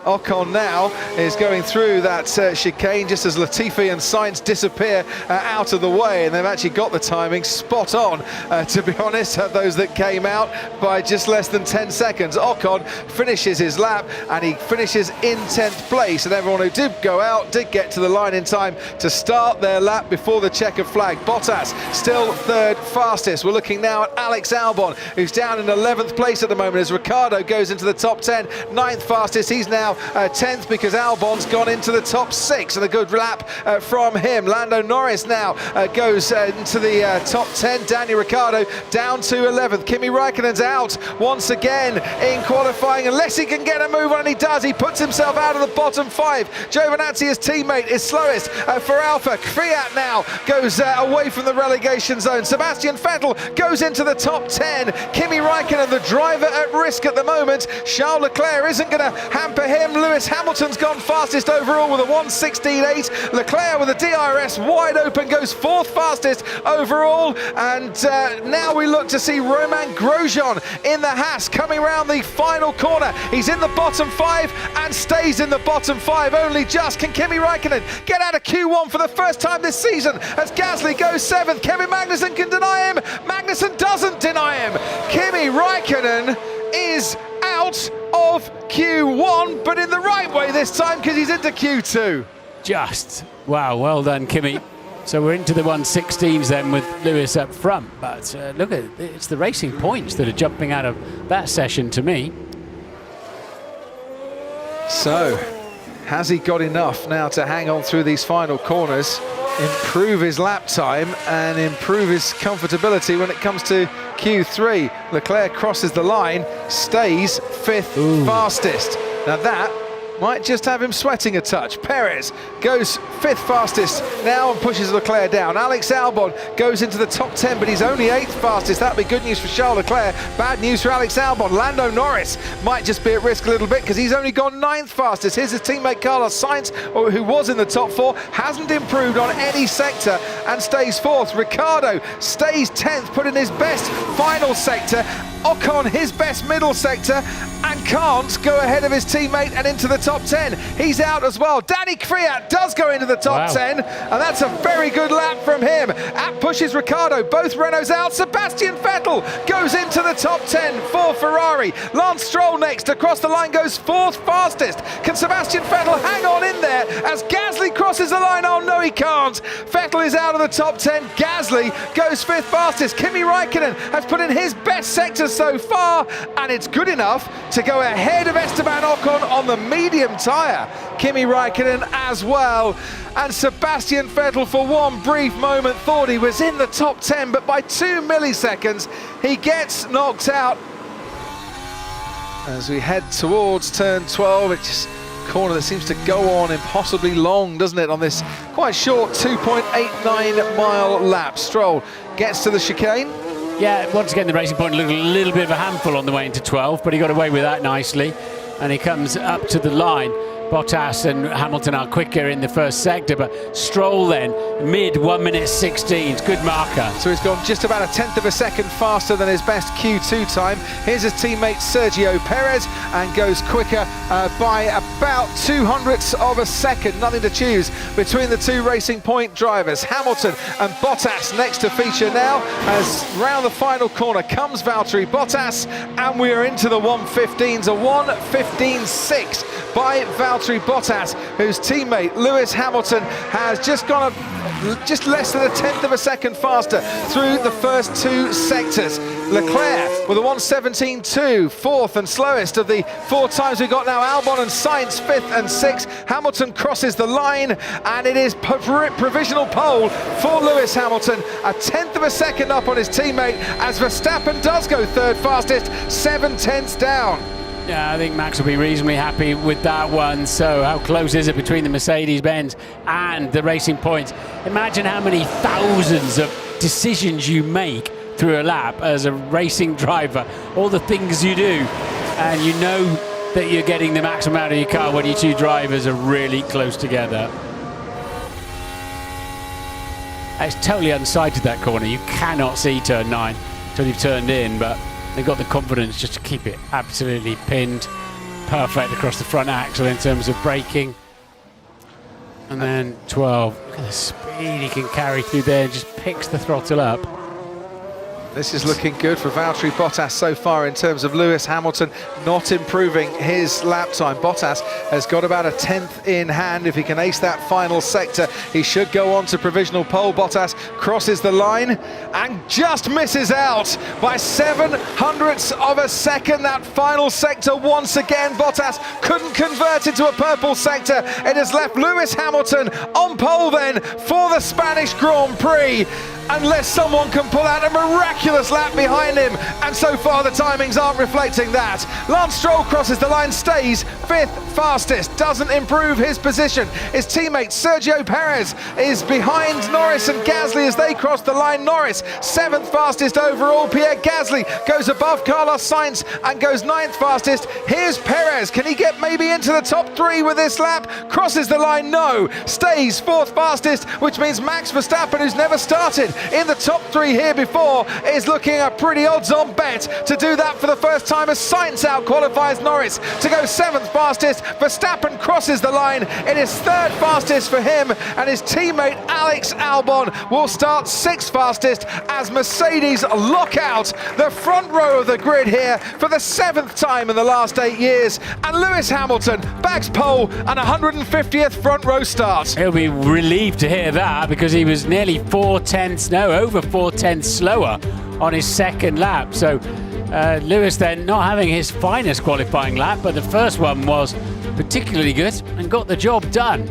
Ocon now is going through that chicane just as Latifi and Sainz disappear out of the way, and they've actually got the timing spot on, to be honest, those that came out by just less than 10 seconds. Ocon finishes his lap and he finishes in 10th place, and everyone who did go out did get to the line in time to start their lap before the checkered flag. Bottas still third fastest. We're looking now at Alex Albon, who's down in 11th place at the moment as Ricciardo goes into the top 10, 9th fastest. He's now 10th because Albon's gone into the top 6, and a good lap from him. Lando Norris now goes into the top 10. Daniel Ricciardo down to 11th. Kimi Räikkönen's out once again in qualifying, unless he can get a move on, and he does. He puts himself out of the bottom 5. Giovinazzi, his teammate, is slowest for Alfa. Kvyat now goes away from the relegation zone. Sebastian Vettel goes into the top 10. Kimi Räikkönen, the driver at risk at the moment. Charles Leclerc isn't going to hamper him. Lewis Hamilton's gone fastest overall with a 1:16.8. Leclerc with a DRS wide open goes 4th fastest overall. And now we look to see Romain Grosjean in the Haas coming around the final corner. He's in the bottom 5 and stays in the bottom 5 only just. Can Kimi Räikkönen get out of Q1 for the first time this season as Gasly goes 7th? Kevin Magnussen can deny him. Magnussen doesn't deny him. Kimi Räikkönen is out of Q1, but in the right way this time because he's into Q2. Just, wow, well done, Kimi. So we're into the 1:16s then with Lewis up front. But look at it, it's the Racing Points that are jumping out of that session to me. So, has he got enough now to hang on through these final corners, improve his lap time and improve his comfortability when it comes to Q3? Leclerc crosses the line, stays 5th fastest. Now that might just have him sweating a touch. Perez goes 5th fastest now and pushes Leclerc down. Alex Albon goes into the top 10, but he's only 8th fastest. That'd be good news for Charles Leclerc, bad news for Alex Albon. Lando Norris might just be at risk a little bit because he's only gone 9th fastest. Here's his teammate Carlos Sainz, who was in the top 4, hasn't improved on any sector and stays 4th. Ricciardo stays 10th, put in his best final sector. Ocon his best middle sector and can't go ahead of his teammate and into the top 10. He's out as well. Danny Kvyat does go into the top 10, and that's a very good lap from him. That pushes Ricciardo, both Renaults out. Sebastian Vettel goes into the top 10 for Ferrari. Lance Stroll next, across the line goes 4th fastest. Can Sebastian Vettel hang on in there as Gasly crosses the line? Oh no, he can't. Vettel is out of the top 10. Gasly goes 5th fastest. Kimi Räikkönen has put in his best sector so far, and it's good enough to go ahead of Esteban Ocon on the medium tyre. Kimi Räikkönen as well, and Sebastian Vettel for one brief moment thought he was in the top 10, but by 2 milliseconds he gets knocked out. As we head towards turn 12, it's a corner that seems to go on impossibly long, doesn't it, on this quite short 2.89 mile lap. Stroll gets to the chicane. Yeah, once again the Racing Point looked a little bit of a handful on the way into 12, but he got away with that nicely, and he comes up to the line. Bottas and Hamilton are quicker in the first sector, but Stroll then, mid 1:16, good marker. So he's gone just about 1/10 of a second faster than his best Q2 time. Here's his teammate Sergio Perez, and goes quicker by about 200ths of a second. Nothing to choose between the two Racing Point drivers. Hamilton and Bottas next to feature now, as round the final corner comes Valtteri Bottas, and we are into the 1:15s, a 1:15.6 by Valtteri Bottas, whose teammate Lewis Hamilton has just gone just less than 1/10 of a second faster through the first 2 sectors. Leclerc with a 1:17.2, 4th and slowest of the 4 times we got now. Albon and Sainz 5th and 6th. Hamilton crosses the line, and it is provisional pole for Lewis Hamilton, 1/10 of a second up on his teammate, as Verstappen does go 3rd fastest, 7/10ths down. Yeah, I think Max will be reasonably happy with that one. So how close is it between the Mercedes-Benz and the Racing Points? Imagine how many thousands of decisions you make through a lap as a racing driver, all the things you do, and you know that you're getting the maximum out of your car when your 2 drivers are really close together. It's totally unsighted, that corner. You cannot see turn 9 until you've turned in, but they've got the confidence just to keep it absolutely pinned. perfect across the front axle in terms of braking. And then 12. Look at the speed he can carry through there, and just picks the throttle up. This is looking good for Valtteri Bottas so far in terms of Lewis Hamilton not improving his lap time. Bottas has got about a 10th in hand. If he can ace that final sector, he should go on to provisional pole. Bottas crosses the line and just misses out by 7/100ths of a second. That final sector once again, Bottas couldn't convert into a purple sector. It has left Lewis Hamilton on pole then for the Spanish Grand Prix, unless someone can pull out a miraculous lap behind him, and so far the timings aren't reflecting that. Lance Stroll crosses the line, stays 5th fastest, doesn't improve his position. His teammate Sergio Perez is behind Norris and Gasly as they cross the line. Norris 7th fastest overall. Pierre Gasly goes above Carlos Sainz and goes 9th fastest. Here's Perez, can he get maybe into the top 3 with this lap? Crosses the line, no, stays 4th fastest, which means Max Verstappen, who's never started in the top 3 here before, is looking a pretty odds-on bet to do that for the first time as Sainz out-qualifies Norris to go 7th fastest. Verstappen crosses the line. It is 3rd fastest for him, and his teammate Alex Albon will start 6th fastest as Mercedes lock out the front row of the grid here for the 7th time in the last 8 years, and Lewis Hamilton bags pole and 150th front row start. He'll be relieved to hear that, because he was nearly 4/10ths, no, over 4/10ths slower on his second lap. So Lewis then not having his finest qualifying lap, but the first one was particularly good and got the job done.